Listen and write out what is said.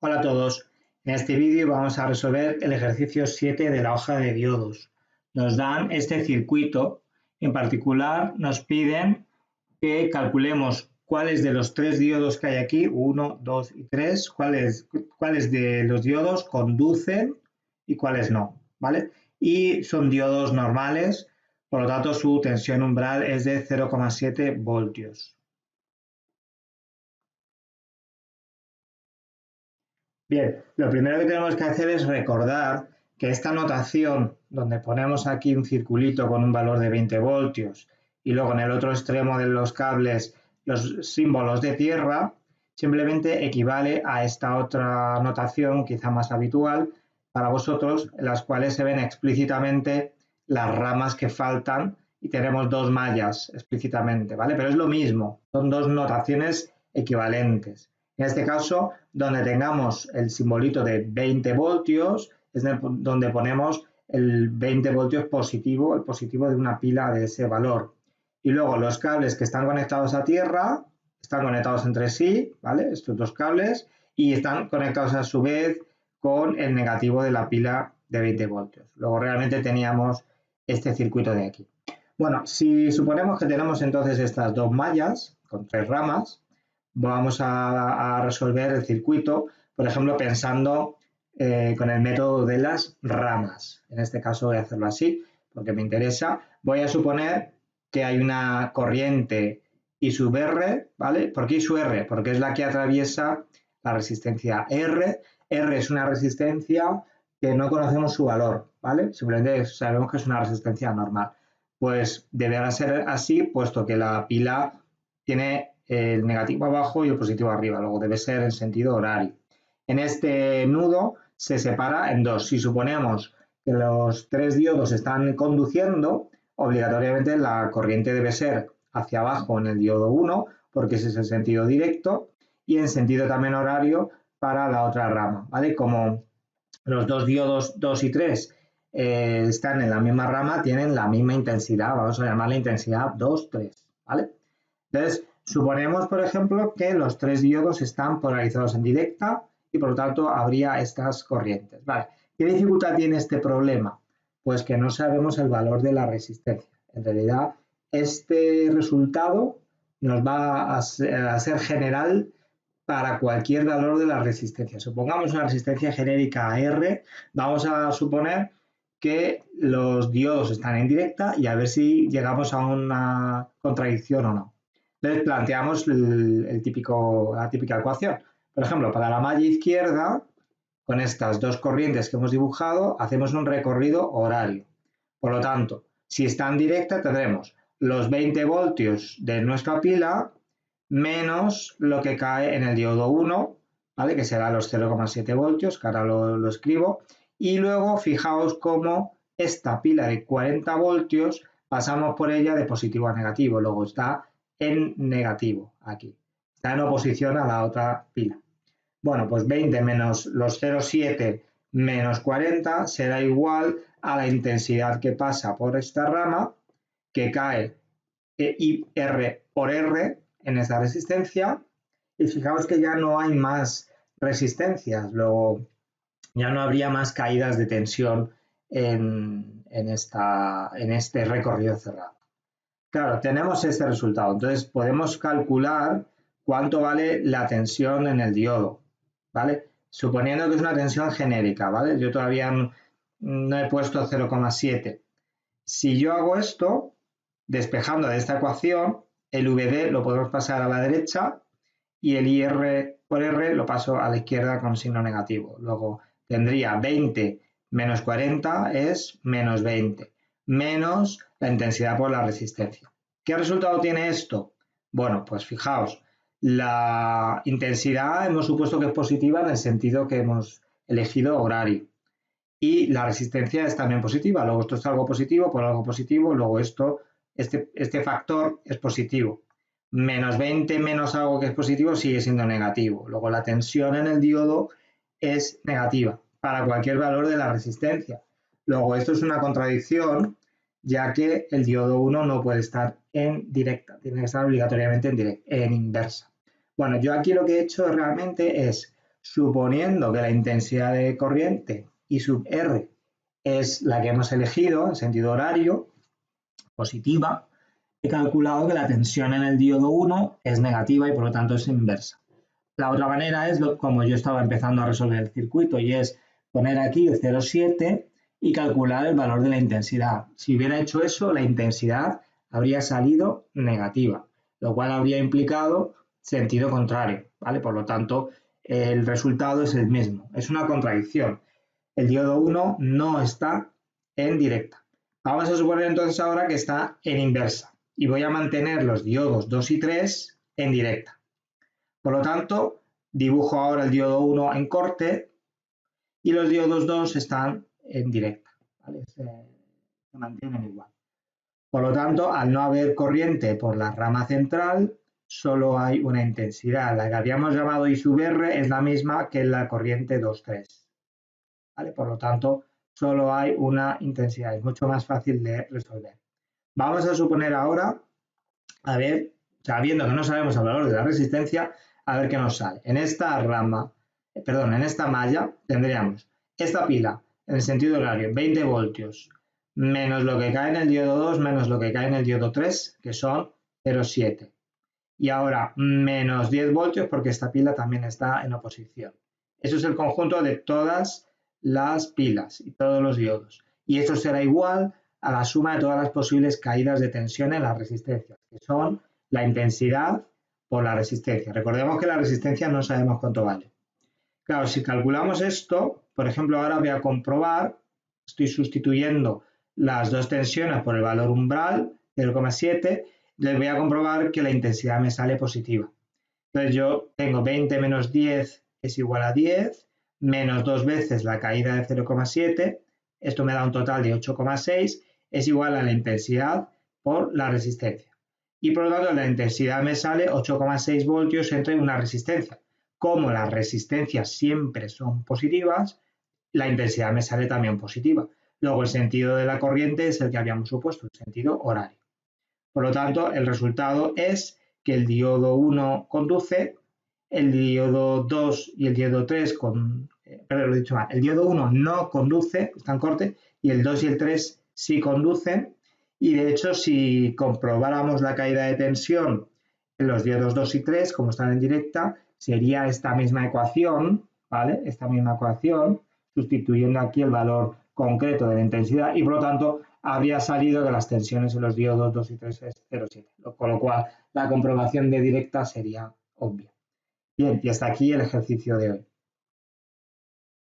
Hola a todos, en este vídeo vamos a resolver el ejercicio 7 de la hoja de diodos. Nos dan este circuito, en particular nos piden que calculemos cuáles de los tres diodos que hay aquí, 1, 2 y 3, cuáles de los diodos conducen y cuáles no, ¿vale? Y son diodos normales, por lo tanto su tensión umbral es de 0,7 voltios. Bien, lo primero que tenemos que hacer es recordar que esta notación, donde ponemos aquí un circulito con un valor de 20 voltios y luego en el otro extremo de los cables los símbolos de tierra, simplemente equivale a esta otra notación, quizá más habitual para vosotros, en las cuales se ven explícitamente las ramas que faltan y tenemos dos mallas explícitamente, ¿vale? Pero es lo mismo, son dos notaciones equivalentes. En este caso, donde tengamos el simbolito de 20 voltios, es donde ponemos el 20 voltios positivo, el positivo de una pila de ese valor. Y luego los cables que están conectados a tierra, están conectados entre sí, ¿vale? Estos dos cables, y están conectados a su vez con el negativo de la pila de 20 voltios. Luego realmente teníamos este circuito de aquí. Bueno, si suponemos que tenemos entonces estas dos mallas con tres ramas, vamos a resolver el circuito, por ejemplo, pensando con el método de las ramas. En este caso voy a hacerlo así porque me interesa. Voy a suponer que hay una corriente I sub R, ¿vale? ¿Por qué I sub R? Porque es la que atraviesa la resistencia R. R es una resistencia que no conocemos su valor, ¿vale? Simplemente sabemos que es una resistencia normal. Pues deberá ser así, puesto que la pila tiene el negativo abajo y el positivo arriba, luego debe ser en sentido horario. En este nudo se separa en dos. Si suponemos que los tres diodos están conduciendo, obligatoriamente la corriente debe ser hacia abajo en el diodo 1, porque ese es el sentido directo, y en sentido también horario para la otra rama, ¿vale? Como los dos diodos 2 y 3 están en la misma rama, tienen la misma intensidad, vamos a llamarla intensidad 2, 3, ¿vale? Entonces, suponemos, por ejemplo, que los tres diodos están polarizados en directa y por lo tanto habría estas corrientes. ¿Vale? ¿Qué dificultad tiene este problema? Pues que no sabemos el valor de la resistencia. En realidad, este resultado nos va a ser general para cualquier valor de la resistencia. Supongamos una resistencia genérica R, vamos a suponer que los diodos están en directa y a ver si llegamos a una contradicción o no. Entonces planteamos la típica ecuación. Por ejemplo, para la malla izquierda, con estas dos corrientes que hemos dibujado, hacemos un recorrido horario. Por lo tanto, si está en directa, tendremos los 20 voltios de nuestra pila menos lo que cae en el diodo 1, ¿vale? Que será los 0,7 voltios, que ahora lo escribo. Y luego fijaos cómo esta pila de 40 voltios pasamos por ella de positivo a negativo. Luego está en negativo aquí. Está en oposición a la otra pila. Bueno, pues 20 menos los 0,7 menos 40 será igual a la intensidad que pasa por esta rama, que cae IR por R en esta resistencia. Y fijaos que ya no hay más resistencias, luego ya no habría más caídas de tensión en este recorrido cerrado. Claro, tenemos este resultado, entonces podemos calcular cuánto vale la tensión en el diodo, ¿vale? Suponiendo que es una tensión genérica, ¿vale? Yo todavía no he puesto 0,7. Si yo hago esto, despejando de esta ecuación, el VD lo podemos pasar a la derecha y el IR por R lo paso a la izquierda con signo negativo. Luego tendría 20 menos 40 es menos 20, menos la intensidad por la resistencia. ¿Qué resultado tiene esto? Bueno, pues fijaos, la intensidad hemos supuesto que es positiva en el sentido que hemos elegido horario. Y la resistencia es también positiva. Luego esto es algo positivo por algo positivo, luego este factor es positivo. Menos 20 menos algo que es positivo sigue siendo negativo. Luego la tensión en el diodo es negativa para cualquier valor de la resistencia. Luego esto es una contradicción, ya que el diodo 1 no puede estar en directa, tiene que estar obligatoriamente en inversa. Bueno, yo aquí lo que he hecho realmente es suponiendo que la intensidad de corriente I sub R es la que hemos elegido en sentido horario, positiva, he calculado que la tensión en el diodo 1 es negativa y por lo tanto es inversa. La otra manera es como yo estaba empezando a resolver el circuito y es poner aquí el 0,7 y calcular el valor de la intensidad. Si hubiera hecho eso, la intensidad habría salido negativa, lo cual habría implicado sentido contrario, ¿vale? Por lo tanto, el resultado es el mismo. Es una contradicción. El diodo 1 no está en directa. Vamos a suponer entonces ahora que está en inversa y voy a mantener los diodos 2 y 3 en directa. Por lo tanto, dibujo ahora el diodo 1 en corte y los diodos 2 están en directa, ¿vale? Se mantienen igual. Por lo tanto, al no haber corriente por la rama central, solo hay una intensidad. La que habíamos llamado I sub R es la misma que la corriente 2,3. ¿Vale? Por lo tanto, solo hay una intensidad. Es mucho más fácil de resolver. Vamos a suponer ahora, a ver, sabiendo que no sabemos el valor de la resistencia, a ver qué nos sale. En esta rama, perdón, en esta malla tendríamos esta pila en el sentido horario 20 voltios menos lo que cae en el diodo 2 menos lo que cae en el diodo 3, que son 0,7. Y ahora menos 10 voltios porque esta pila también está en oposición. Eso es el conjunto de todas las pilas y todos los diodos. Y eso será igual a la suma de todas las posibles caídas de tensión en las resistencias, que son la intensidad por la resistencia. Recordemos que la resistencia no sabemos cuánto vale. Claro, si calculamos esto, por ejemplo, ahora voy a comprobar, estoy sustituyendo las dos tensiones por el valor umbral, 0,7, les voy a comprobar que la intensidad me sale positiva. Entonces yo tengo 20 menos 10 es igual a 10, menos 2 veces la caída de 0,7, esto me da un total de 8,6, es igual a la intensidad por la resistencia. Y por lo tanto la intensidad me sale 8,6 voltios entre una resistencia. Como las resistencias siempre son positivas, la intensidad me sale también positiva. Luego el sentido de la corriente es el que habíamos supuesto, el sentido horario. Por lo tanto, el resultado es que el diodo 1 conduce, el diodo 2 y el diodo 3, lo he dicho mal, el diodo 1 no conduce, está en corte, y el 2 y el 3 sí conducen. Y de hecho, si comprobáramos la caída de tensión en los diodos 2 y 3, como están en directa, sería esta misma ecuación, ¿vale? Esta misma ecuación, sustituyendo aquí el valor concreto de la intensidad y por lo tanto habría salido que las tensiones en los diodos 2 y 3 es 0,7, con lo cual la comprobación de directa sería obvia. Bien, y hasta aquí el ejercicio de hoy.